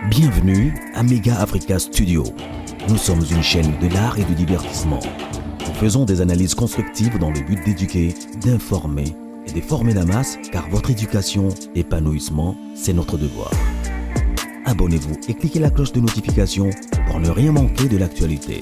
Bienvenue à Mega Africa Studio. Nous sommes une chaîne de l'art et du divertissement. Nous faisons des analyses constructives dans le but d'éduquer, d'informer et de former la masse, car votre éducation, épanouissement, c'est notre devoir. Abonnez-vous et cliquez la cloche de notification pour ne rien manquer de l'actualité.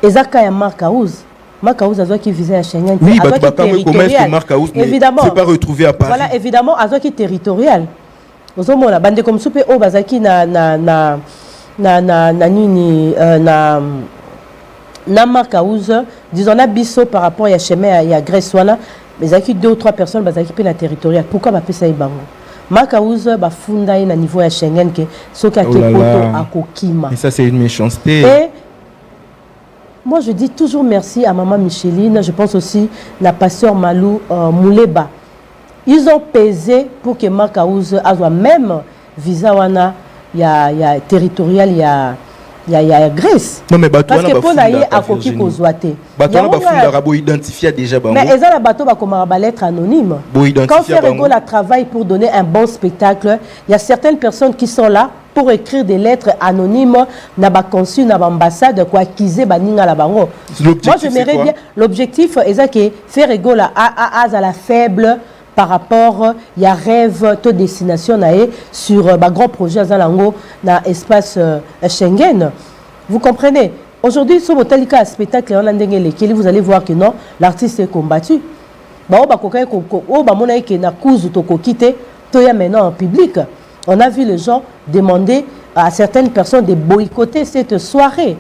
Ezaka ya Marcaouz a qui visait à Schengen. Oui, comment est-ce que Marcaouz ne s'est pas retrouvé à Paris? Voilà, évidemment, Azo qui est territorial. Ozomona bande comme soupe o bazaki na Marcaouz, disons na biso par rapport à chemin ya Grèce wana, mais zaki 2 ou 3 personnes bazaki pe na territorial. Pourquoi ba pesa ibango? Marcaouz ba funda na niveau ya Schengen que soka ke poto akokima. Et ça c'est une méchanceté. Et moi, je dis toujours merci à Maman Micheline. Je pense aussi à Pasteur Malou Mouleba. Ils ont pesé pour que Marcaouz ait même visa wana ya territorial ya Grèce. Non mais parce que pour naïe à koki kozwate. Bateau ba funda rabo identifié déjà bango. Mais eza la bateau ba comme ba lettre anonyme. Quand Ferrego la travaille pour donner un bon spectacle, il y a certaines personnes qui sont là pour écrire des lettres anonymes na ba consul na ambassade quoi kize baninga la bango. Moi j'aimerais bien l'objectif est que Ferrego la a la faible par rapport il y a rêve de destination naé sur ba grand projet zalango na espace Schengen. Vous comprenez? Aujourd'hui sur votre spectacle on a ndengele vous allez voir que non, l'artiste est combattu. Ba o ba kokai ko o ba mona ke na kuzu to ko quitter to ya maintenant en public. On a vu les gens demander à certaines personnes de boycotter cette soirée.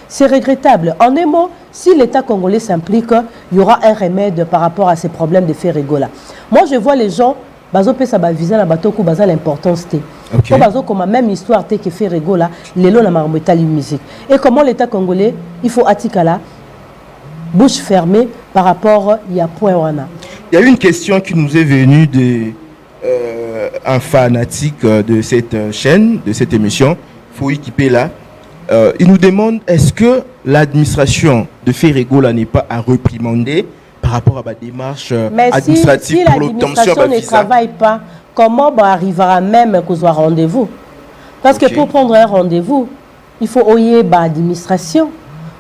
C'est regrettable. En un mot, si l'État congolais s'implique, il y aura un remède par rapport à ces problèmes de Ferrego là. Moi, je vois les gens, bazo pe sa ba visa na bato ko baza l'importance té. Okay. Bazo comme même histoire té que Ferrego là, lelo na marmetali musique. Et comment l'État congolais, il faut atikala bouche fermée par rapport il y a point wana. Il y a une question qui nous est venue de un fanatique de cette chaîne, de cette émission, faut équiper là. Il nous demande est-ce que l'administration de Ferrego là n'est pas à réprimander par rapport à la démarche administrative si pour l'obtention de visa. Si l'administration ne travaille pas, comment arrivera même qu'on soit rendez-vous? Parce que pour prendre un rendez-vous, il faut oyer l'administration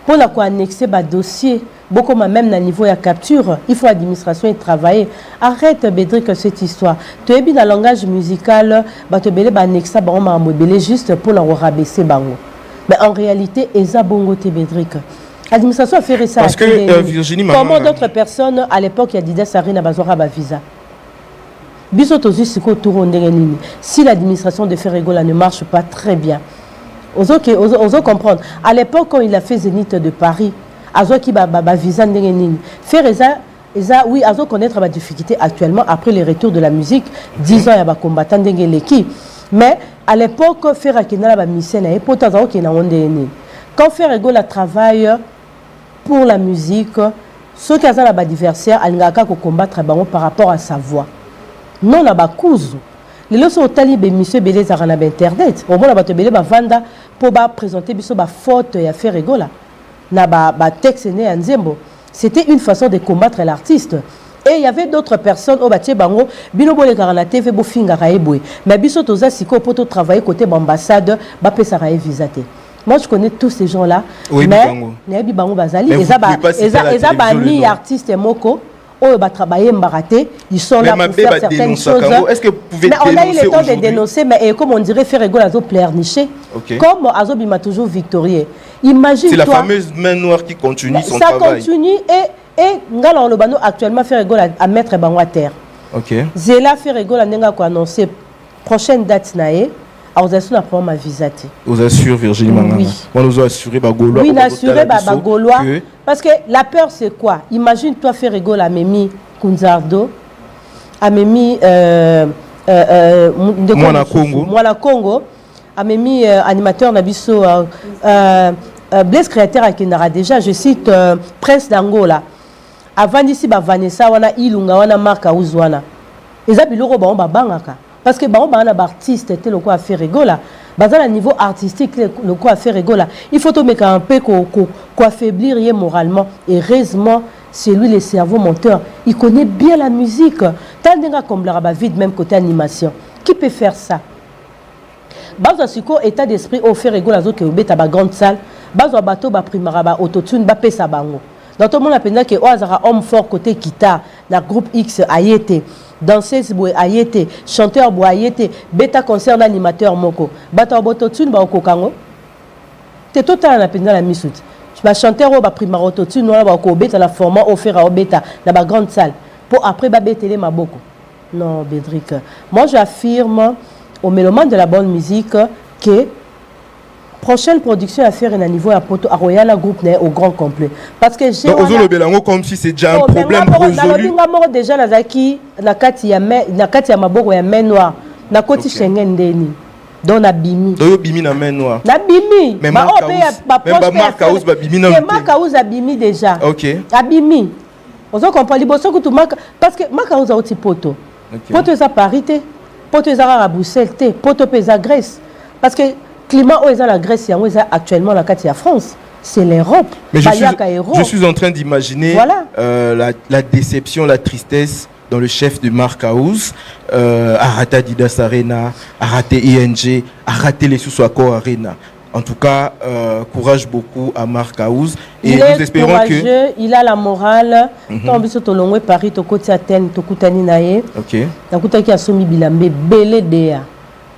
pour la quoi annexer le dossier. Beaucoup même à niveau de capture, il faut l'administration et travailler. Arrête Bédric cette histoire. Tu es bien dans le langage musical, tu es annexé juste pour la rabaisser bango. Mais en réalité, Eza bongo te Bédric. L'administration a fait ça. Parce que Virginie, comment d'autres personnes à l'époque il y a Dida Sarina bazora ba visa. Si l'administration de Ferrego ne marche pas très bien, osons comprendre. À l'époque quand il a fait Zénith de Paris, azo ki ba visa ndenge nini faire eza oui azo connaître la difficulté actuellement après le retour de la musique 10 ans ya ba combattant ndenge leki mais à l'époque faire akina ba mission na epota azo ki na onde nini quand Ferrego la travaille pour la musique ceux qui azala ba adversaire alingaka ko combattre bango par rapport à sa voix non na ba kuzu les leçons tali be mission belé za na internet au moins ba to belé ba vanda pour ba présenter biso ba faute ya Ferrego la c'était une façon de combattre l'artiste. Et il y avait d'autres personnes au bâtiment bango binobo les garana TV bo finga raebwe mais biso toza siko poto travailler côté ambassade ba pesa rae visaté. Moi je connais tous ces gens là oui, mais nebi bango bazali eza ba ni artiste moko oh ba travailler mbaraté ils sont là pour faire certaines choses. Est-ce que vous pouvez mais on a eu le temps de dénoncer mais comme on dirait faire rigolo azo pleurnicher comme azo bima toujours victorieux. Imagine c'est la fameuse main noire qui continue son travail. Ça continue et ngala lobano actuellement faire rigolo à mettre bango à terre. OK. Zela faire rigolo nenga ko annoncer prochaine date naé. Vous assurez la ma visate. Vous assurez Virginie Manganga. Oui. On nous a assuré Bagolois. Oui, assuré Bagolois. Parce que la peur c'est quoi? Imagine toi faire rigolo à Memi Kunzardo, à Memi Mwana Congo, à Memi animateur Nabiso Blaise créateur à Kenara déjà, je cite Prince d'Angola. Avant d'ici Vanessa wana Ilunga wana Marcaouz wana. Eza biloko ba bangaka. Parce que bah on a artiste tel quoi faire rigola Basé à niveau artistique, le quoi faire rigola. Il faut tout mettre un peu quoi affaiblir moralement. Et heureusement, c'est lui le cerveau moteur. Il connaît bien la musique. Tant de gars comme la vide, même côté animation. Qui peut faire ça? Bazo siko état d'esprit au faire rigola zo que obeta ba grande salle. Bazo bateau ba primara ba autotune ba pesa bango. Dans tout le monde appelle que Oazara homme fort côté guitare, la groupe X ayete, danseuse boy ayete, chanteur boy ayete, bêta concert animateur moko. Bata autotune ba okokango. T'es total na penda la misout. Tu vas chanter au ba primara autotune na ba ko beta la format offert à beta na ba grande salle pour après ba betele maboko. Non, Bédric. Moi j'affirme au mélomane de la bonne musique que prochaine production à faire un niveau à poto à Royal groupe au grand complet parce que j'ai le belango comme si c'est déjà un problème résolu. Déjà la zaki na kati ya maboko ya main noire na koti Schengen ndeni donc na bimi do bimi na main noire na bimi mais marque house ba bimi na marque house a bimi déjà OK abimi on se comprend liboso que tout marque parce que marque house a oti poto poto za parité poto za à Bruxelles poto pesa Grèce parce que climat où est la Grèce et où est actuellement la carte de France, c'est l'Europe. Mais je suis en train d'imaginer la déception, la tristesse dans le chef de Mark House, Arata Didas Arena, Arata ING, Arata les Sous-Accords Arena. En tout cas, courage beaucoup à Mark House. Et nous espérons que... Il a la morale. Tant que tu l'as Paris, tu as Athènes, tu as Ninaye. Ok. Tu as Somi Bilambe, Belé Dea,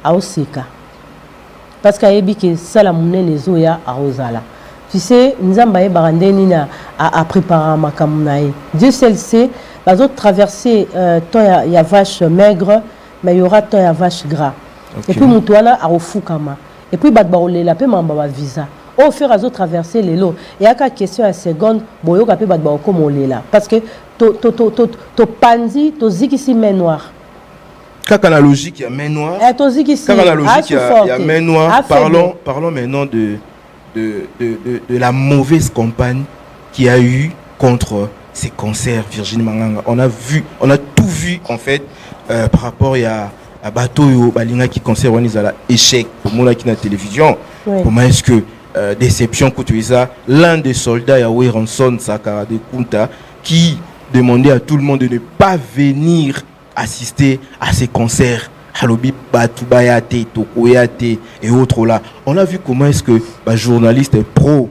à Oseka. Parce que ça la monnaie zoya à Rosala. Tu sais, nous avons barandeni à préparer ma camonaï. Dieu seul sait, les autres traversées, il y a vache maigre, mais il y aura il y a vache gras. Et puis Moutouana à Ofukama. Et puis Badbaolé la paix mamba visa. Au fur et à mesure traverser les lots. Et il y a une question à seconde, boyo kapé Badbao comme on là. Parce que to panzi, to zikisi main noire. Quand la logique, il y a main noire. Quand la logique, il y a main noire. Parlons maintenant de la mauvaise campagne qu'il y a eu contre ces concerts, Virginie Manganga. On a tout vu en fait par rapport à Bateau Balinga qui concert échec pour moi qui na télévision. Comment est-ce que déception que tu as l'un des soldats Yahweh Ranson Sakara de Kunta qui demandait à tout le monde de ne pas venir assister à ces concerts, Halobi Batubayate, Tokoyate et autres là. On a vu comment est-ce que journalistes pro,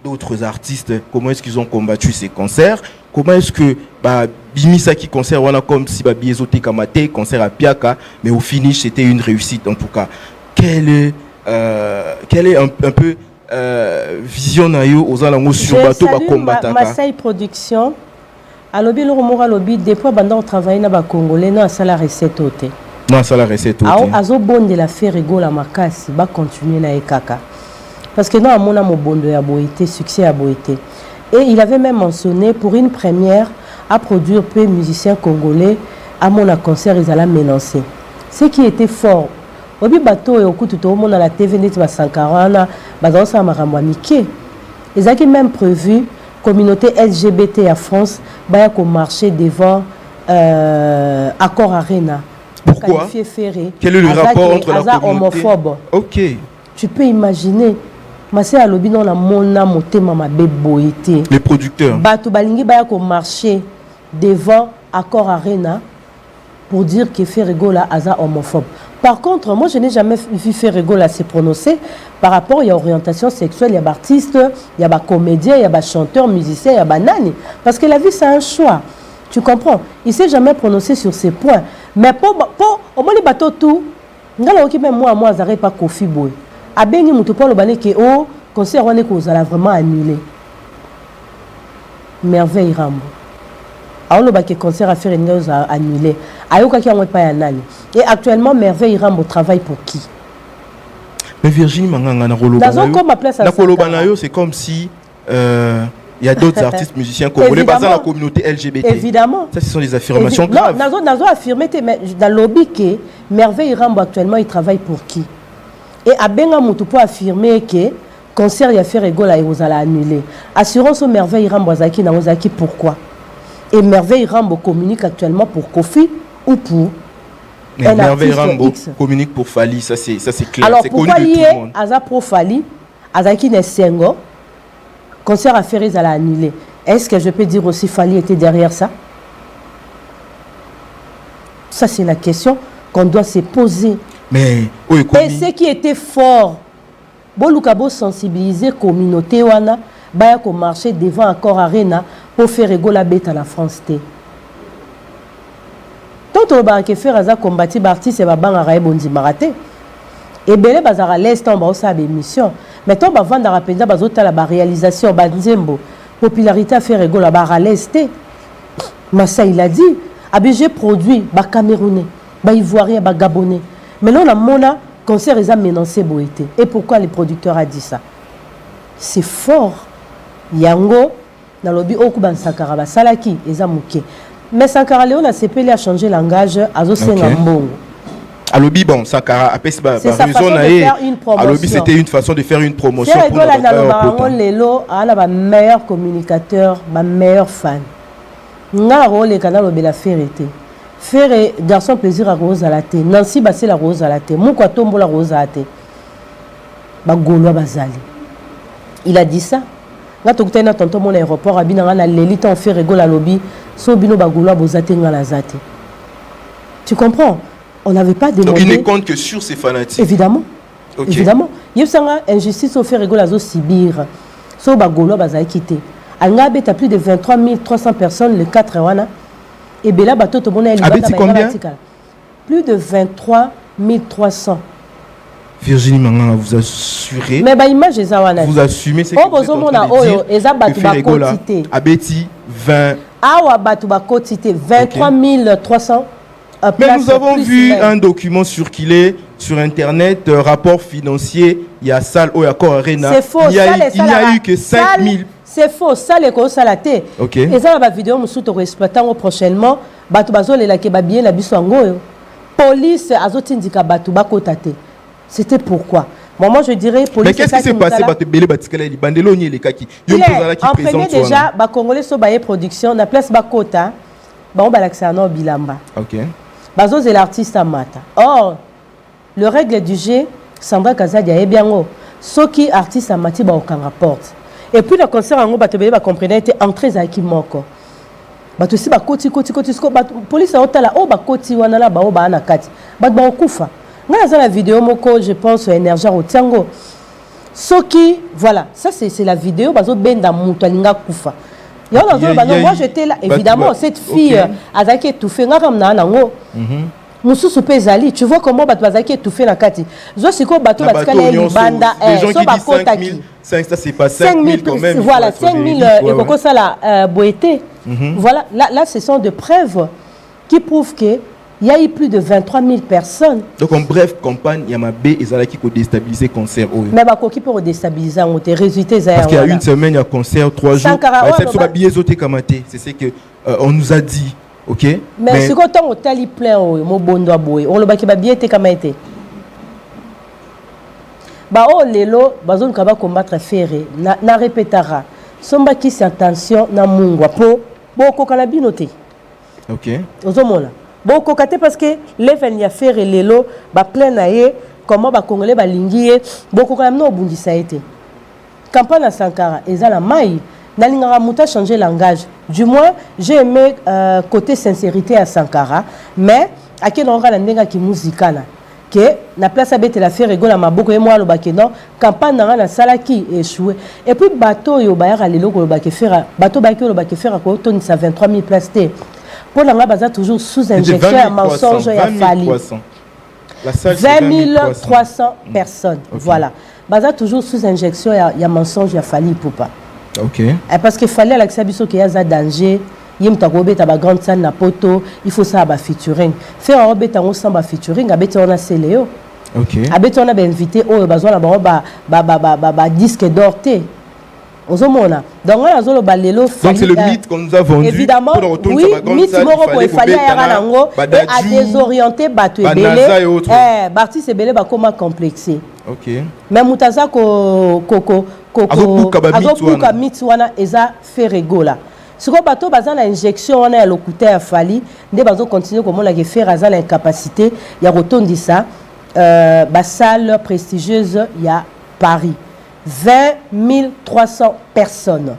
d'autres artistes, comment est-ce qu'ils ont combattu ces concerts, comment est-ce que Bimisa qui concert, on a comme si Biezote Kamate, concert à Piaka, mais au finish c'était une réussite en tout cas. Quelle est un peu vision nayo aux alentours sur bateau combattre Masai Production. Alobi le remora alobi depuis pendant on travaille na ba congolais na sala recette oté. Non sala recette oté. Azo bonde la faire rigola makasi ba continuer na ekaka. Parce que non amona mo bondo ya boité succès à boité. Et il avait même mentionné pour une première à produire peu musiciens congolais à mon concert ils allaient menacer. Ce qui était fort. Obi bateau et au coup tout au monde à la TV net ba 140 ba dans sa makamwa mike. Ils avaient même prévu communauté LGBT à France va marcher devant Accord Arena. Pourquoi? Quel est le rapport entre la communauté homophobe? Ok. Tu peux imaginer. Masé à l'obi dans la mona motema ma beboité. Les producteurs. Batou balingi va marcher devant Accord Arena pour dire que Ferregola aza homophobe. Par contre, moi je n'ai jamais vu Ferregola se prononcer par rapport à l'orientation sexuelle, il y a artistes, il y a comédiens, il y a chanteurs, musiciens, il y a nani. Parce que la vie c'est un choix. Tu comprends? Il ne s'est jamais prononcé sur ces points. Mais pour au moins les bateaux tout, même moi j'arrive pas Kofi Boy. A Bengi Moutoupa le bané que oh concert on est qu'on a vraiment annulé. Merveille Rambo. Alors le baquet concert à faire une chose annulé. Ayoka qui a pas annulé. Et actuellement Merveille Rambo travaille pour qui? Mais Virginie Manganga na Kolobanayo, c'est comme si il y a d'autres artistes musiciens congolais basés dans la communauté LGBT. Évidemment. Ça, ce sont des affirmations graves. Non, Nazo affirmé, mais dans le lobby que Merveille Rambo actuellement il travaille pour qui? Et Abenga Moutoupo a affirmé que concert il a fait rigola et vous allez annuler. Assurance au Merveille Rambo Zaki na Ozaki pourquoi? Et Merveille Rambo communique actuellement pour Kofi ou pour Hervé Rambo communique pour Fali, ça c'est clair. Alors pourquoi lié à ça pro Fali, à ça qui n'est sengo, concert à Ferris à la annulé. Est-ce que je peux dire aussi Fali était derrière ça? Ça c'est la question qu'on doit se poser. Mais et ce qui était fort, Bolukabo sensibiliser communauté wana, baya ko marcher devant encore arena pour faire rigoler bête à la France T. Tant on va faire aza combattre artiste et va banga raé bondi maraté. Et belé bazara l'instant ba osa émission. Mais tant ba vendre rapenda bazota la réalisation ba nzembo popularité à faire rigoler ba ralesté. Massa il a dit abg produit ba camerounais, ba ivoirien, ba gabonais. Mais là on a mona concert ils a menacé boité. Et pourquoi les producteurs a dit ça? C'est fort. Yango na lobi okuban Sankara ba salaki eza muke. Mais Sankara Léon a CPL a changé le langage à Zosenambongo. Alobi bon Sankara après c'est sa façon de faire une promotion. Alobi c'était une façon de faire une promotion pour notre lelo ala ba meilleur communicateur, ba meilleur fan. Nga rôle kana lobi la férité. Faire garçon plaisir à rose à la thé. Nancy bassé la rose à la thé. Mouko tombo la rose à la thé. Ba golo bazali. Il a dit ça. Nga tokutana tonton mon aéroport abina na l'élite on fait rigoler lobby so bino bagolo bozate ngala zate. Tu comprends? On n'avait pas demandé. Donc il ne compte que sur ses fanatiques. Évidemment. Okay. Évidemment. Yebsanga injustice au fait rigoler zo sibir. So bagolo bazali quitté. Anga beta plus de 23 300 personnes le 4 wana. Et bela bato to mona combien? Plus de 23 300. Virginie Manga vous assurez. Mais bah image ezawana. Vous assumez c'est que vous êtes en train de dire. Abeti 20. Awa batu ba quotité 23 300. Mais nous avons vu un document circuler sur internet, rapport financier, il y a salle au Yako Arena. C'est faux. Il n'y a eu que 5000. C'est faux, ça les causes à la tête. OK. Et ça la vidéo nous sous exploitant prochainement, batu bazole la kebabier la bisango. Police azotindika batu bakotate. C'était pourquoi? Bon, moi je dirais police. Mais qu'est-ce qui s'est passé batu belé batikala li bandelo ni les kaki. Yo posala ki présent. En premier déjà ba congolais so baye production na place bakota. Ba on balaxa na bilamba. OK. Bazo c'est l'artiste amata. Or le règle du jeu Sandra Kazadi a bien ngo. Soki artiste amati ba aucun rapport. Et puis le concert en bato belé ba comprenait était entrée za ki moko. Bato si ba koti sko police a otala o ba koti wana la ba o ba na kati. Bato ba okufa. Dans la vidéo moko je pense énergie au tiango. Soki voilà, ça c'est la vidéo bazo benda mutu alinga kufa. Moi j'étais là évidemment cette fille azaki étouffée ngaka mna nango. Mususu pezali, tu vois comment bato bazaki étouffé na kati. Zo siko bato batikala libanda so ba kota ki. 5 ça c'est pas 5000 quand même. Voilà, 5000 et koko ça la boété. Voilà, là ce sont des preuves qui prouvent que il y a eu plus de 23 000 personnes. Donc en bref, campagne, il y a ma B et Zalaki qui ont déstabilisé le concert. Mais qui peut déstabiliser les résultats. Parce qu'il y a une semaine, il y a un concert, 3 jours. C'est ce qu'on nous a dit. Ok? Mais c'est quand on a plein, on le baki bien été comme été. Oh, lelo, bazon kaba combattre ferré, na répétera. Somba qui s'attention na mungwa po, boko kalabinote. Ok. Ozomona. Bon, kokate parce que les venia faire et lelo ba plein naie comment ba congolais ba lingié beaucoup quand même no bundisa été campagne à Sankara et la mai na lingara muta changer langage du moins j'ai aimé côté sincérité à Sankara mais à quel endroit la ndenga ki musicala que na place abete la faire rigola maboko et moi le bakeno campagne na salaki échoué et puis bateau yo ba ya lelo ko ba ke faire bateau ba ke lo ba ke faire ko toni sa 23 000 places. Pour la baza toujours sous injection à mensonge et à Fali. 20 300 personnes. Okay. Voilà. Baza toujours sous injection et à mensonge et à Fali poupa. OK. Et parce que Fali à l'exabiso qu'il y a un danger, il y a une grande scène na poto, il faut ça à featuring. Faire un robet en ensemble featuring, abete on a céléo. OK. Abete on a invité au besoin la disque d'orté. Donc c'est le mythe qu'on nous a vendu. Évidemment, oui, mythe il fallait à désorienter Bato et Belé. Barti c'est Belé comment complexé. OK. Mais Moutaza Azobuka Mitsuana eza fait rigola. Si vous avez une injection, on a l'occulteur à Fali, nous allons continuer comme on a fait à l'incapacité. Il y a retourné dit ça. Salle prestigieuse, il y a Paris. 20 300 personnes.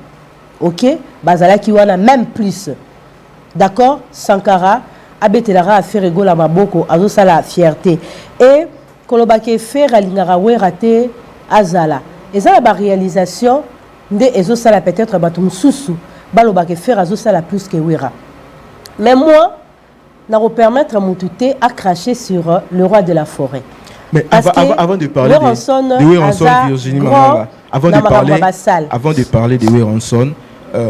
Ok? Bazala qui a même plus. D'accord? Sankara, Abetelara a fait rigoler à Maboko, a ça la fierté. Et Kolobake fait à l'Ingarawe raté Azala. Et ça la réalisation de Ezo Sala peut-être Batum Soussou. Balobake faire à Sala plus que Wera. Mais moi, je vais permettre à mon touté à cracher sur le roi de la forêt. Mais avant de parler de Weranson, Virginie Manganga, avant de parler de Weranson,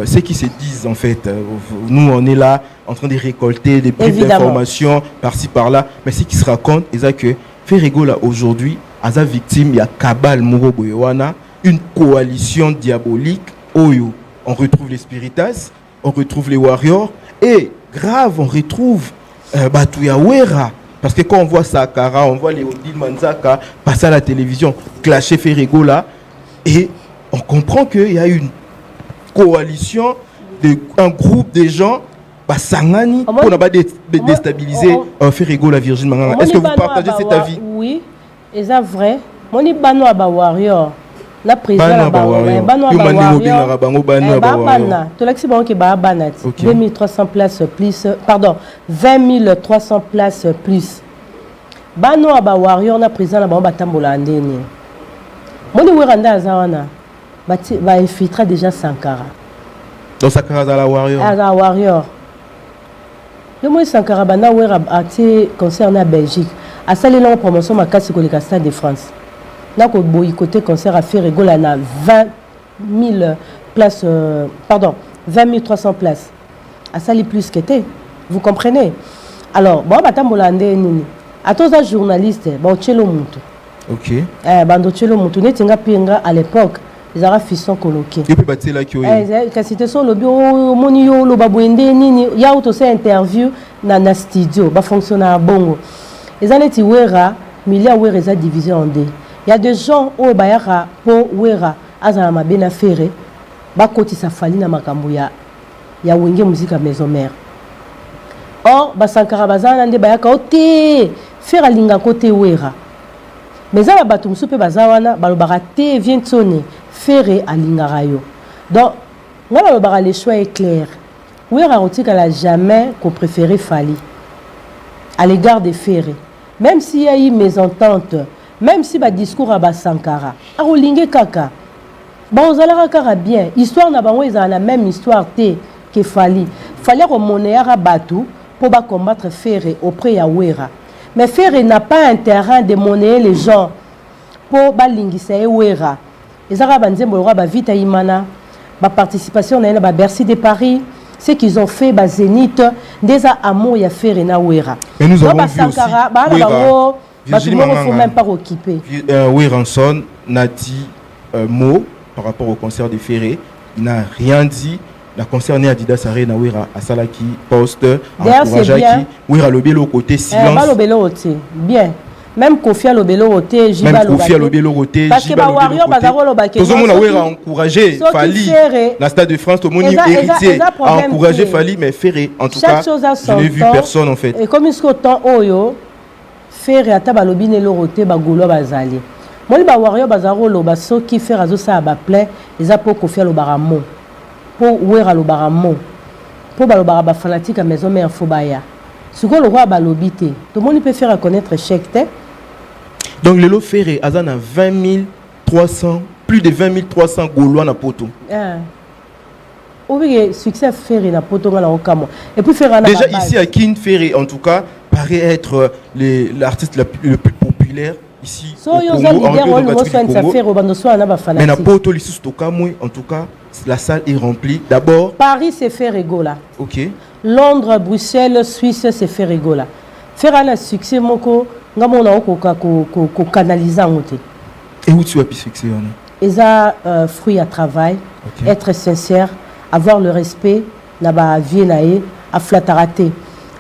ce qui se disent en fait, nous on est là en train de récolter des bribes d'informations par-ci par-là, mais ce qui se raconte, c'est que Ferrego là aujourd'hui, à sa victime, il y a Kabal Muro Boyoana, une coalition diabolique, Oyo. On retrouve les Spiritas, on retrouve les Warriors, et grave, on retrouve Batuya Wera. Parce que quand on voit Sakara, on voit les Odile Manzaka passer à la télévision, clasher Ferrego là, et on comprend qu'il y a une coalition, un groupe de gens, Sangani, pour ne pas déstabiliser Ferrego la Virgin Manganga. Est-ce que vous partagez cet avis? Oui, et c'est vrai. Mon Ibano Aba Warrior, la présidente Bano Aba Warrior, tout l'accident qui est 2300 places plus, pardon, 20 300 places plus. Bano Aba Warrior, la présidente Aba Tambola Andeni. Mon Iweranda Azawana va infiltrer déjà Sankara. Donc Sankara à la Warrior. À la Warrior. Le mot Sankara Bana Wera a été concerné à Belgique. À ça, les promotion ma casse sur le Stade de France. Là, qu'on boycotté concert à faire rigoler à 20 000 places, pardon, 20 300 places. À ça, les plus qu'était. Vous comprenez? Alors, bon, bah, tambolande, nini. À tous les journalistes, bon, tchelo mutu. Ok. Bando tchelo mutu. Netinga pinga à l'époque, ils avaient fisson coloqué. Et puis, bah, c'est là qui est. Quand c'était sur le bureau, monio, le babouende, nini, il y a aussi interview dans le studio, bah, fonctionne à bongo. Ils allaient dire, Wera, milliard Wera, ils ont divisé en deux. Il y a des gens au Bayara pour Wera, Azama Benafere, Bakoti Safali na Makambuya, ya Wenge musique à maison mère. Or, Basankara Bazana de Bayaka, ote, faire à linga côté Wera. Mais ça, Batum Soupe Bazawana, Balobarate vient sonner, faire à lingarayo. Donc, moi, le choix est clair. Wera Rotik, elle n'a jamais qu'on préférait Fali à l'égard des ferrés. Même s'il y a eu mésentente, même si le discours à Sankara, à Rolingue Kaka, on a kara bien. Histoire n'a pas la même histoire que Fali. Fallait remonter à Batou pour combattre Ferré auprès de Wera. Mais Ferré n'a pas intérêt de monnayer les gens pour balingisa Wera. Les Arabes ont vite à Imana, la participation à la Bercy de Paris. Ce qu'ils ont fait, Zénith, des amours, il y a Ferré na Wera. Mais nous avons vu aussi Virginie Manganga, il ne faut même pas occuper. Weranson n'a dit mot par rapport au concert de Ferré. Il n'a rien dit. La concerné Adidas Arena Wera Asalaki poste encourageaki Wera Lobelo côté silence. Bien. Même Kofi Lobelo côté Jiba Lobelo. Parce que Warrior Bazaro Lobake. Tout le monde a Wera encouragé Fali. La Stade de France, tout le monde héritier a encouragé Fali, mais Ferré en tout cas, je n'ai vu personne en fait. Et comme il se temps Oyo Ferré ata balobine loroté bagolo bazali. Moi les Warrior Bazaro Lobaso qui fait razo ça à plaît, les apo Kofi Lobaramo. Pour Wera Lobaramo. Pour balobara fanatique à maison mère Fobaya. Ce que le roi balobité, tout le monde peut faire reconnaître chèque. Donc le lot Ferré azan a 20 300, plus de 20 300 Gaulois na poto. Oui, succès Ferré na poto na okamo. Et puis Ferré déjà ici à Kin Ferré en tout cas paraît être l'artiste le plus populaire ici au Congo. Mais na poto lisus tokamwe en tout cas la salle est remplie. D'abord Paris c'est Ferrego là. OK. Londres, Bruxelles, Suisse c'est Ferrego là. Faire un succès moko ngamona ko canaliser ngote. Et où tu as pu succès on? Et ça fruit à travail, être sincère, avoir le respect na ba vie nae a flataraté.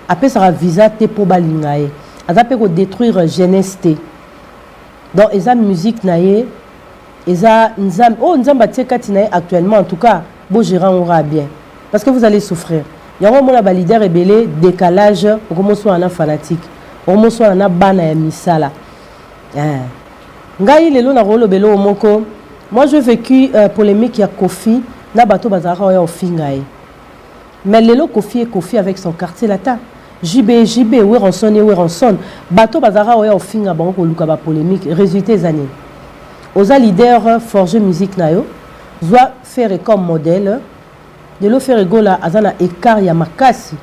Après ça va visa te pour balingae. Ça peut détruire jeunesse te. Donc eza musique nae eza nzam nzamba teka tinae actuellement en tout cas beau gérant aura bien. parce que vous allez souffrir. Il y a un leader rebelle, décalage, au moins soit un fanatique, au moins soit un bana ya misala. Ngai lelo na rolo belo moko. Moi j'ai vécu polémique ya Kofi na bato bazara ya ofingae. Mais lelo Kofi avec son quartier latin. JB Weranson bato bazara ya ofinga bango ko luka ba polémique résultat zani. Oza leader forger musique na yo doit faire comme modèle de lo faire gola azana écart ya makasi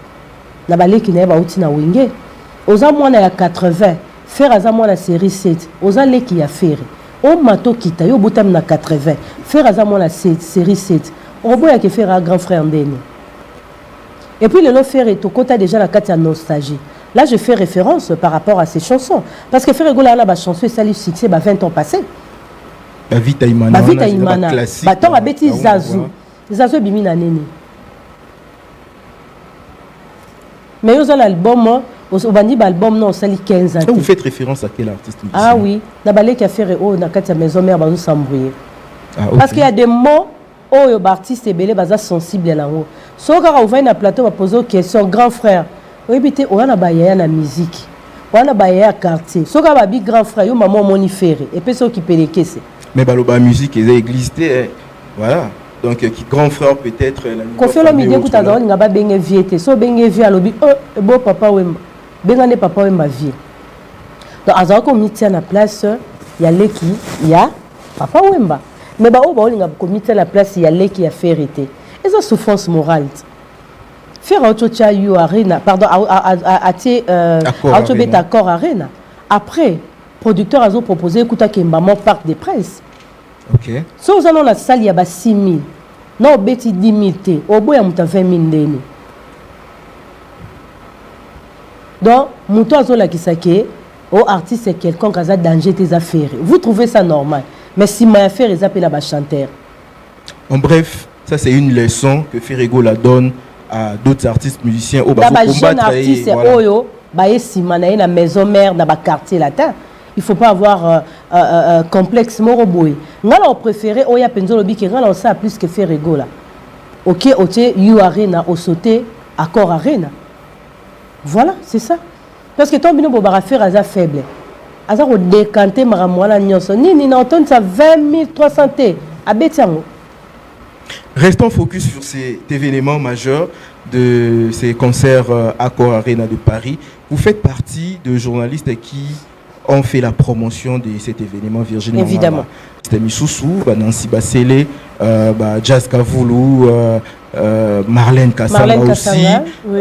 na baleki na ba uti na wenge. Oza mwana ya 80 faire azamwa la série 7 oza leki ya faire o mato kita yo butam na 80 faire azamwa la série 7 o boya ke faire un grand frère ndeni. Et puis le lo faire to kota déjà la carte ya nostalgie. Là je fais référence par rapport à ces chansons parce que faire gola la ba chanson ça lui succès ba 20 ans passés. Ba vita imana classique ba ton abeti zazu bimi na neni. Mais yo un album au bandi album non sali 15 ans. Vous faites référence à quel artiste? Ah oui, na balé qui a fait na kati maison mère bazo s'embrouiller. Parce qu'il y a des mots où les artistes belé baza sensible là haut. So ka ouvrir na plateau va poser question grand frère. Oui bité on a baye na musique. On a baye à quartier. So ka ba bi grand frère yo maman moniféré et puis ceux qui peleke c'est. Mais baloba musique ils existé voilà. Donc qui grand frère peut-être la Kofi lo midi kuta dans nga ba benge viete. So benge vie alobi beau papa wemba. Bengane papa wemba vie. Donc azako comité na place ya leki ya papa wemba. Mais ba oba olinga comité la place ya leki ya ferité. Et ça souffrance morale. Faire autre cha you arena pardon à auto beta corps arena. Après producteur azo proposé kuta kembamo parc des princes. OK. So nous allons la salle ya ba 6000. Non beti 10000 té. Obo ya muta 20000 ndeni. Donc muto azola kisake au artiste c'est quelqu'un qui a danger tes affaires. Vous trouvez ça normal? Mais si ma affaire ils appellent la chanteur. En bref, ça c'est une leçon que Ferrego la donne à d'autres artistes musiciens au bas combattre artiste oyo ba esima na maison mère na ba quartier latin. Il faut pas avoir complexe moroboy. Ngala on préféré oya penzolo bi ke ngala on ça plus que Ferrego là. OK, you arena au sauter accord arena. Voilà, c'est ça. Parce que ton bino bobara faire aza faible. Aza ko décanter maramwana nyonso. Ni na entendre ça 20 300 t. Abetiango. Restons focus sur cet événement majeur de ces concerts Accor Arena de Paris. Vous faites partie de journalistes qui ont fait la promotion de cet événement, Virginie. Évidemment. C'était Missoussou, Nancy Bassele, Jazz Kavoulou, Marlène Kassanga aussi. Oui.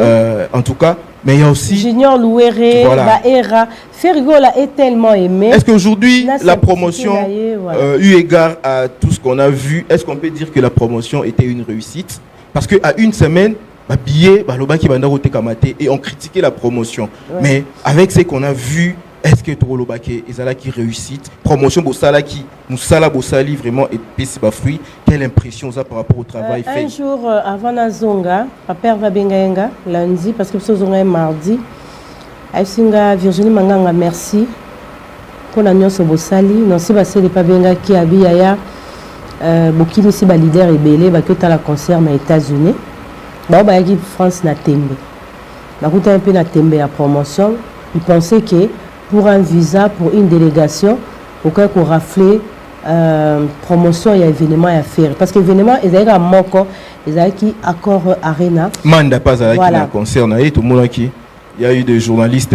En tout cas, mais il y a aussi Junior Louéré, Baera. Ferrego est tellement aimé. Est-ce qu'aujourd'hui, la promotion, eu égard à tout ce qu'on a vu, est-ce qu'on peut dire que la promotion était une réussite? Parce qu'à une semaine, billet, et on critiquait la promotion. Ouais. Mais avec ce qu'on a vu, est-ce que Torolobake Ezala qui réussit? Promotion Bossala qui Moussala Bossali vraiment et Pessiba fruit. Quelle impression ça par rapport au travail fait? Un jour avant la Zonga, papa va bengaenga lundi parce que ce Zonga est mardi. Aïsinga Virginie Manganga merci pour la nuance Bossali. Non si c'est les pas benga qui habillaya Bokini si ba leader et belé ba que ta la concert aux États-Unis. Ba ba yaki France na tembe. Ba kuta un peu na tembe à promotion. Ils pensaient que pour un visa, pour une délégation, pour qu'on rafle promotion et événement à faire. Parce que l'événement, il y a un moko, il y a qui Accor Arena. Manda pas avec voilà. Qui concerne tout le monde qui. Il y a eu des journalistes,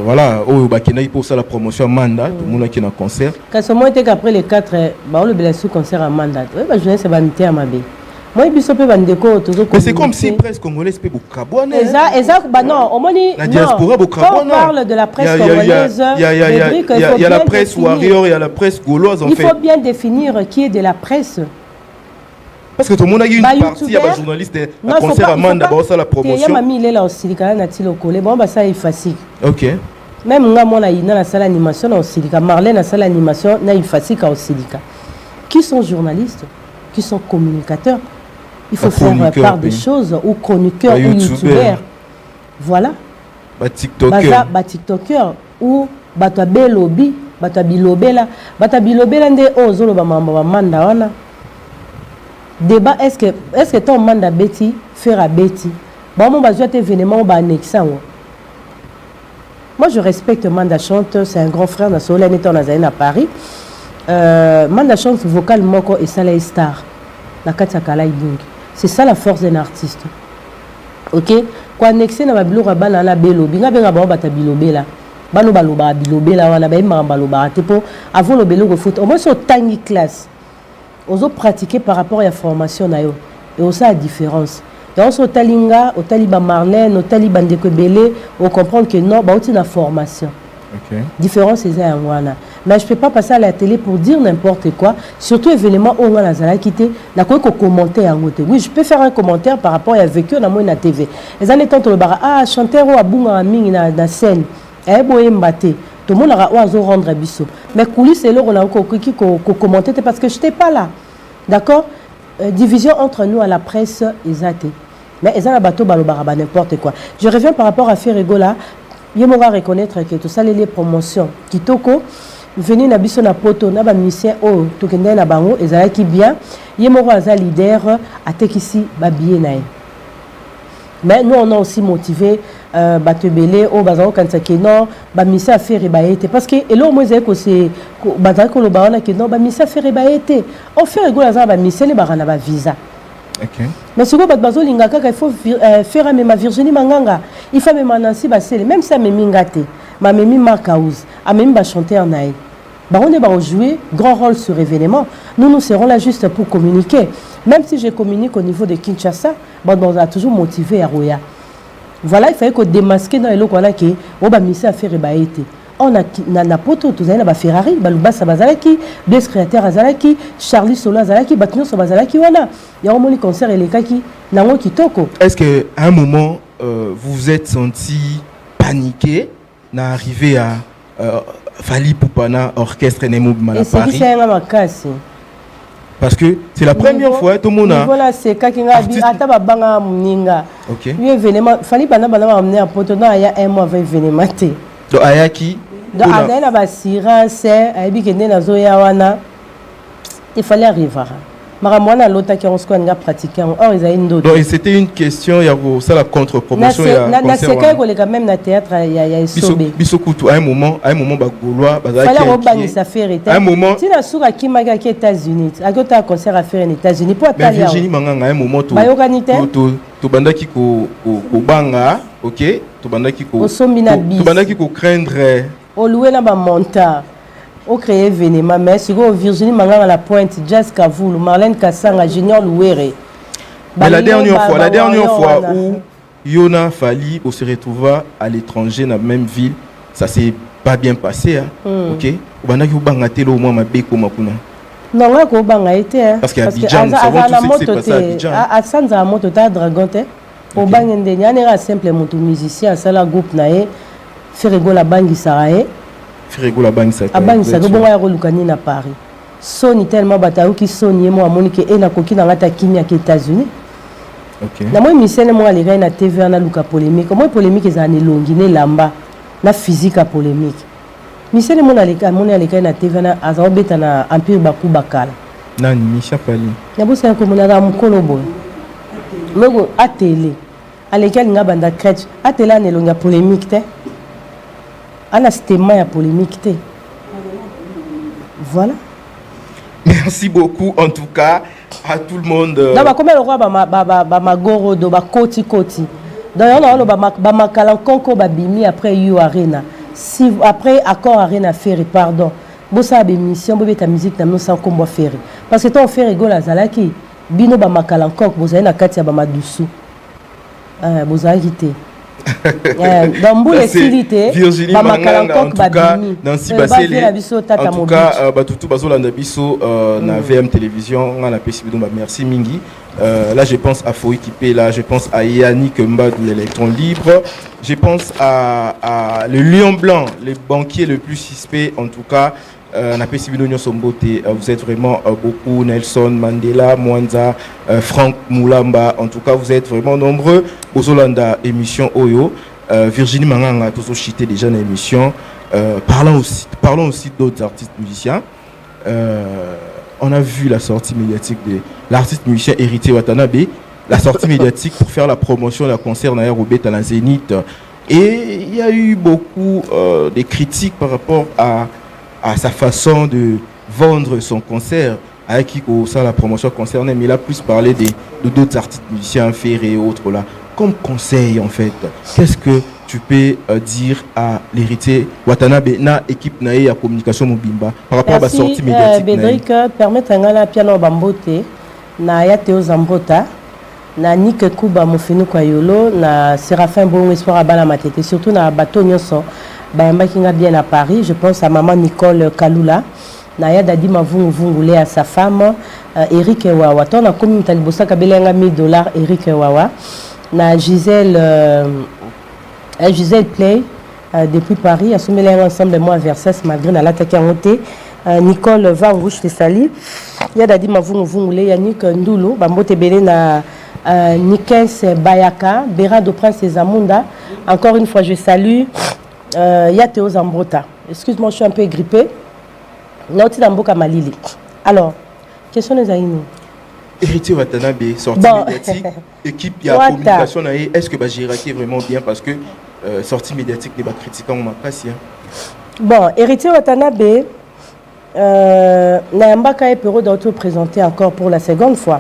voilà, au Bakina pour ça la promotion Manda, tout le monde qui est dans concert. Quand ce moment était qu'après les 4, bah le bel concert à Manda. Oui, bah je viens c'est vanité à ma bé. Moi, il mais c'est comme si presse congolaise peut beaucoup. Exact, bah non, au moins, quand on parle de la presse congolaise, il y a la presse warrior, il y a la presse gauloise en fait. Il faut bien définir qui est de la presse. Parce que tout le monde a eu une partie, il y a des journalistes, un concert à Manda, ça la promotion. Il y a mamie, il est là aussi, il est bon, bah ça est facile. Ok. Même moi, on a eu dans la salle d'animation, Marlène, dans la salle d'animation, on a eu facile aussi. Qui sont journalistes? Qui sont communicateurs? Il faut faire part des choses, ou chroniqueurs, ou youtubeurs. Voilà. TikToker, ou débat est-ce que ton mandat Betty faire à Betty bon mon besoin événement au annexant moi je respecte Manda Chante c'est un grand frère na Sola étant à Paris Manda Chante vocal moko et ça la star la kati kala ibung c'est ça la force d'un artiste OK quoi annexer na babilo rabana na belo binga benga ba bata bilobela bano baloba bilobela wana ba imba baloba te po avant le belo foot au moins sur tangi classe ozo pratiquer par rapport à la formation na yo et aussi la différence dans ce talinga au taliba Marlène au taliba ndeko belé on comprend que non ba na formation OK différence c'est ça wana mais je peux pas passer à la télé pour dire n'importe quoi surtout événement où on a la quitté na quoi commenter en côté oui je peux faire un commentaire par rapport à vécu na moi na TV les années tant le bara ah chanteur ou abunga mingi na scène eh boye mbaté tout le monde aura oiseau rendre biso mais coulisses c'est là on a qui commenter parce que je n'étais pas là d'accord division entre nous à la presse exacte mais ils ont bateau balobara n'importe quoi je reviens par rapport à Ferregola il m'aura reconnaître que tout ça les promotions kitoko venir na biso na poto na ba musicien oh to kende na bango ezala ki bien il m'aura za leader atekisi ba billet na mais nous on a aussi motivé batebele au bazaro kanisa ke non ba misa faire baete parce que elo mo ezeko c'est bazaro ko lo baona ke non ba misa faire baete on fait rigola za ba misa le barana ba visa OK mais ce que bazo linga kaka il faut faire même Virginie Manganga il faut même Nancy Basele même ça même ngate ma memi Marcaus a même ba chanteur nae ba on est ba jouer grand rôle sur événement nous serons là juste pour communiquer même si je communique au niveau de Kinshasa on a toujours motivé à Roya voilà il fallait que démasquer dans le quoi qui on va misser à faire baete on a na poto tout ça na Ferrari balubasa bazalaki Blaise créateur azalaki Charlie Solo azalaki batino so bazalaki wana ya omoni concert elekaki nango kitoko est-ce que à un moment vous vous êtes senti paniqué na arrivé à Fally Poupana orchestre Nemo Bimala Paris et c'est ça ma casse parce que c'est la première fois tout le monde a voilà c'est kakinga ata babanga muninga OK lui événement Fally bana amener à poto na ya un mois événement té donc ayaki donc azana ba assurance ayebi kende na zo ya wana il fallait arriver maramwana lota qui on se connait pratiquer or ils a une d'autres donc c'était une question il y a ça la contre-promotion na c'est quand même na théâtre il y a sobe bisokutu à un moment ba gaulois bazaki fallait rebani ça faire à un moment si la soura qui maga qui États-Unis a côté concert à faire aux États-Unis pour mais Virginie Manganga à un moment to bandaki ko banga OK to bandaki ko craindre au louer na ba monta au créer événement mais si Virginie Manganga la pointe Jazz Kavoul Marlène Kassanga Junior Louere mais la dernière fois où Yona Fally se retrouva à l'étranger dans la même ville ça s'est pas bien passé OK bandaki banga telo moi mabeko makuna non là ko banga été parce qu'à Abidjan nous savons tout ce qui s'est passé à Abidjan à Sanza moto ta dragon te au banga ndenya nera simple moto musicien ça la groupe nae Ferrego la bangi sarae Ferrego la bangi ça abangi ça bon ya kolukani na Paris Sony tellement bataou qui Sony moi monique et na koki na ngata kimia ki États-Unis OK na moi misene moi les gars na TV na luka polémique moi polémique za ne longi ne lamba na physique à polémique misene moi na les gars na TV na azobeta na empire baku bakala nani Micha Fally na bosa ko mona ga mukolo boy logo à télé à lesquels nga banda crèche à télé ne longa polémique te ana stéma ya polémique te voilà merci beaucoup en tout cas à tout le monde donc comme le roi ba magoro do ba koti donc on a ba makala konko ba bimi après you arena si après accord arena faire pardon bosa ba émission bo beta musique na sans kombo faire parce que ton faire rigolo azalaki bino ba makala konko bosa na kati ya ba madusu bosa gité dans boule silité Virginie Manganga en tout cas Nancy Basele en tout cas batutu bazolanda biso na VM télévision on a possibilité merci mingi là je pense à Foy Kipé là je pense à Yannick Mba de l'électron libre je pense à le lion blanc le banquier le plus suspect en tout cas na possibilité somboté vous êtes vraiment beaucoup Nelson Mandela Mwanza Franck Moulamba en tout cas vous êtes vraiment nombreux Ozolanda émission Oyo Virginie Manganga tous chité déjà dans l'émission parlons aussi d'autres artistes musiciens on a vu la sortie médiatique de l'artiste musicien Héritier Watanabe, la sortie médiatique pour faire la promotion d'un concert Nairobé à la Zénith. Et il y a eu beaucoup de critiques par rapport à sa façon de vendre son concert, avec qui ça la promotion concernée, mais il a plus parlé de d'autres artistes musiciens, Ferré et autres là. Comme conseil en fait, qu'est-ce que tu peux dire à l'Héritier Watanabe, na équipe nae à communication mobimba par rapport à la sortie médiatique? Bédric, permettez-moi la piano bambote, na ya Théo Zambota, na Nike Kuba Mofenu Kwayolo, na Séraphin Bon Espoir à Bala Matete, surtout na bateau Nyonso, Bayamba qui bien à Paris, je pense à maman Nicole Kalula, na ya Dadi Mavungu Vungule à sa femme, Eric Wawa, ton a commis Talibosa Kabelenga $1000, Eric Wawa, na Gisèle Play depuis Paris, a soumis ensemble de moi vers Versailles malgré na l'attaque en côté. Nicole Van Rouge de Sali, il y a Dadi Mavungu Vungule, Yannick Ndoulo, Bambote Belé na Nikens Bayaka, Bérard de Prince et Zamunda. Encore une fois, je salue. Il y a Théo Zambrota. Excuse-moi, je suis un peu grippé. Nauti Damboka Malili. Alors, question des Aïnou. Héritier Watanabe, sortie médiatique, équipe, il y a communication. Est-ce que Bagiraki est vraiment bien parce que sortie médiatique n'est pas critiquant ou pas si. Bon, Héritier Watanabe, Nayambaka et Perrault d'auto présenté encore pour la seconde fois.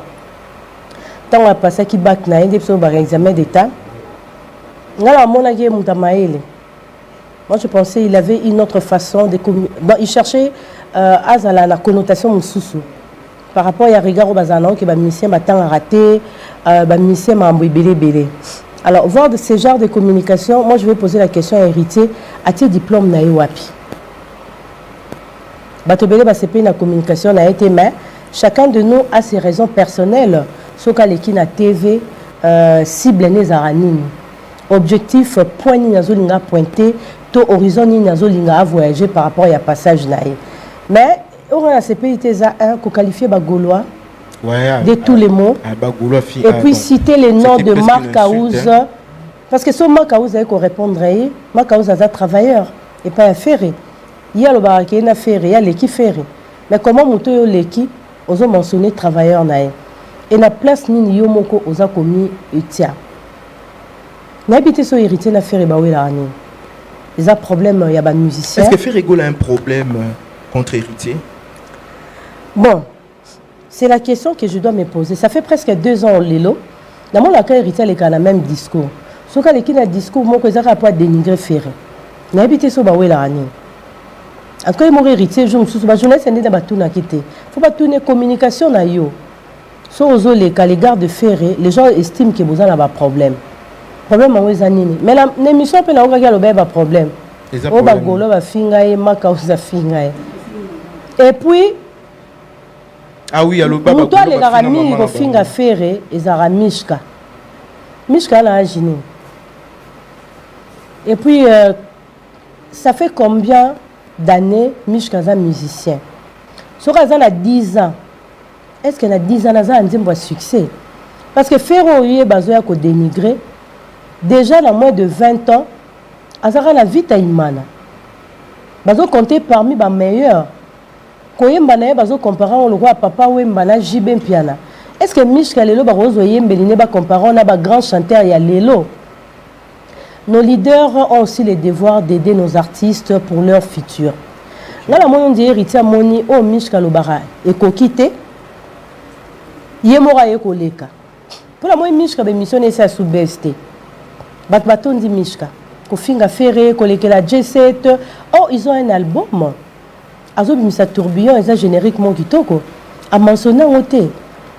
Tant on a passé qui bac na indi sur un examen d'état. Ngala mona ge mutamaele. Moi je pensais il avait une autre façon de communiquer. Bon, il cherchait à la connotation mususu. Par rapport à regard au bazano qui ba misien batang raté, ba misien mambo belé belé. Alors voir de ce genre de communication, moi je vais poser la question à Héritier, a-t-il diplôme na wapi? Bato belé ba CP na communication na été mais chacun de nous a ses raisons personnelles. Soka leki na TV cible les aranines. Objectif point ni nazolinga pointé, to horizon ni nazolinga à voyager par rapport à passage naïe. Mais on a ces pays un qu'on qualifie bagaulois de tous les mots. Et puis citer les noms de Marc Aouz. Parce que ce Marc Aouz qu'on répondrait, Marc Aouz a un travailleur et pas un ferré. Il y a le baraké, il y a ferré, il y a l'équipe ferré. Mais comment monter l'équipe, on a mentionné travailleur naïe. Et la place ni yomoko oza komi etia. N'habiter sur héritier na faire baoué la année. Il y a problème, il y a des musiciens. Est-ce que Ferrego a un problème contre héritier? Bon, c'est la question que je dois me poser. Ça fait presque 2 ans Lilo. Dans mon accueil héritier les a le même discours. Ce cas qui a discours moi que ça va pas dénigrer Ferré. N'habiter sur baoué la année. En tout cas mon héritier je me suis ba journée c'est dans batuna quitté. Faut pas tourner communication na yo. So aux les gardes ferrés, les gens estiment que vous avez un problème. Problème en Wezanini. Mais l'émission peut n'avoir pas problème. Au bagolo va fingaye, makauza fingaye. Et puis, ah oui, alors bagolo. Toi les garami go finga ferré, ils ara mishka. Mishka la agini. Et puis, ça fait combien d'années Mishka est musicien? So Kazan a 10 ans. Est-ce qu'il y a 10 ans, il y a succès? Parce que Ferro est besoin de dénigrer. Déjà, dans moins de 20 ans, il y a la vie de Imana. Il faut compter parmi les meilleurs. Quand il y a des comparants, le roi papa ou Mbana Jibem Piana. Est-ce que Mishka Lelo va comparer à grand chanteur et à Lelo? Nos leaders ont aussi le devoir d'aider nos artistes pour leur futur. Là, on dit héritier Moni, oh Mishka Lobara, et Kokite. Yemora Ekoleka. Pour la moitié Mishka, ben mission est sous BST. Batbaton dit Mishka. Kofinga Ferré, Koleke la J7. Oh, ils ont un album. Azo Misa Tourbillon, ils ont génériquement Kitoko. A mentionné en côté.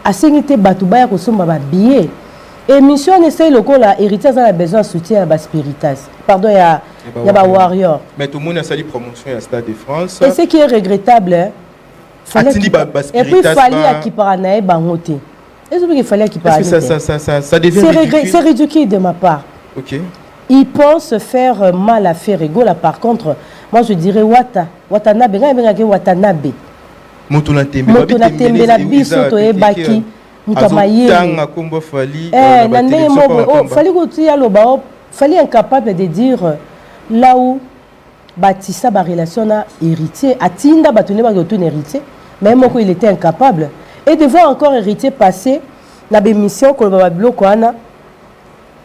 A sénité Batubaya Kosomba billet. Et mission essaye le coup là, héritier a besoin de soutien à Baspiritas. Pardon, il y a Warrior. Mais tout le monde a sali promotion à Stade de France. Et ce qui est regrettable, et puis il fallait qu'il parle bangote. Est-ce qu'il fallait qu'il parle? Ça devient ridicule. C'est ridicule de ma part. Ok. Ils pensent faire mal à Ferrego là. Par contre, moi je dirais Watanabe. Watanabe. Motuna tembe la biso to ebaki. Mutamaye. Fallait incapable de dire là où bâtissa ba relation à héritier. Atinda batune ba retourne héritier. Mais moi, il était incapable. Et de voir encore héritier passer dans la mission que le Babilo Kouana,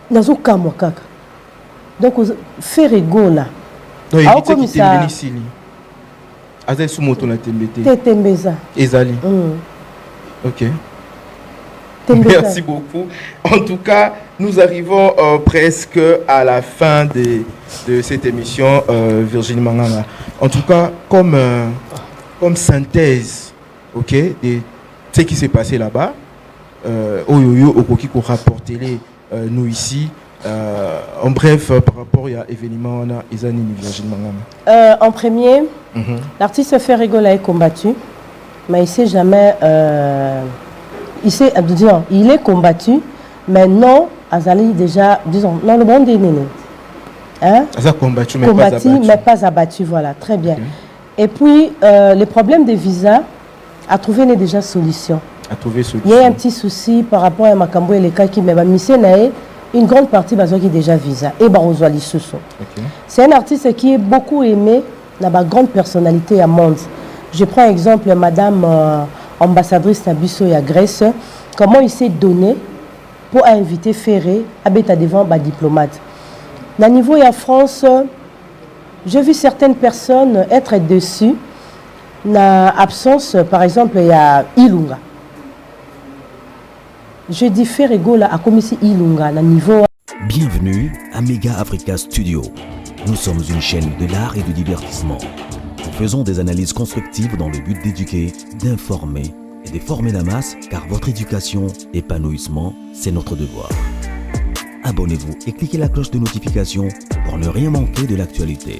dans un cas, donc, faire rigoler. Donc, héritier qui t'est venu ici. Azel Soumoto na tembete. Tembeza. Ezali. Ok. Merci beaucoup. En tout cas, nous arrivons presque à la fin de cette émission, Virginie Manganga. En tout cas, comme synthèse, ok, de ce qui s'est passé là-bas, Oyoyo Okoki pour rapporter nous ici. En bref, par rapport à l'événement, Izani Virginie Manganga. En premier, l'artiste Ferrigola est combattu, mais il ne s'est jamais. Il est combattu, mais non, Azali déjà, disons, non, le monde est néné. Hein? Combattu, mais pas abattu, voilà, très bien. Okay. Et puis, le problème des visas a trouvé déjà solution. Il y a un petit souci par rapport à Makambo et les cas qui m'a mis une grande partie qui est déjà visa. Et Barozwali Sousso. C'est un artiste qui est beaucoup aimé dans ma grande personnalité à monde. Je prends exemple Madame ambassadrice Nabiso et à Grèce, comment il s'est donné pour inviter Ferré à bêta devant les diplomates. Au niveau de la France, j'ai vu certaines personnes être dessus. Na absence, par exemple, il y a Ilunga. Je dis Ferré Gola a commis Ilunga na niveau. Bienvenue à Mega Africa Studio. Nous sommes une chaîne de l'art et du divertissement. Nous faisons des analyses constructives dans le but d'éduquer, d'informer et de former la masse, car votre éducation, épanouissement, c'est notre devoir. Abonnez-vous et cliquez la cloche de notification pour ne rien manquer de l'actualité.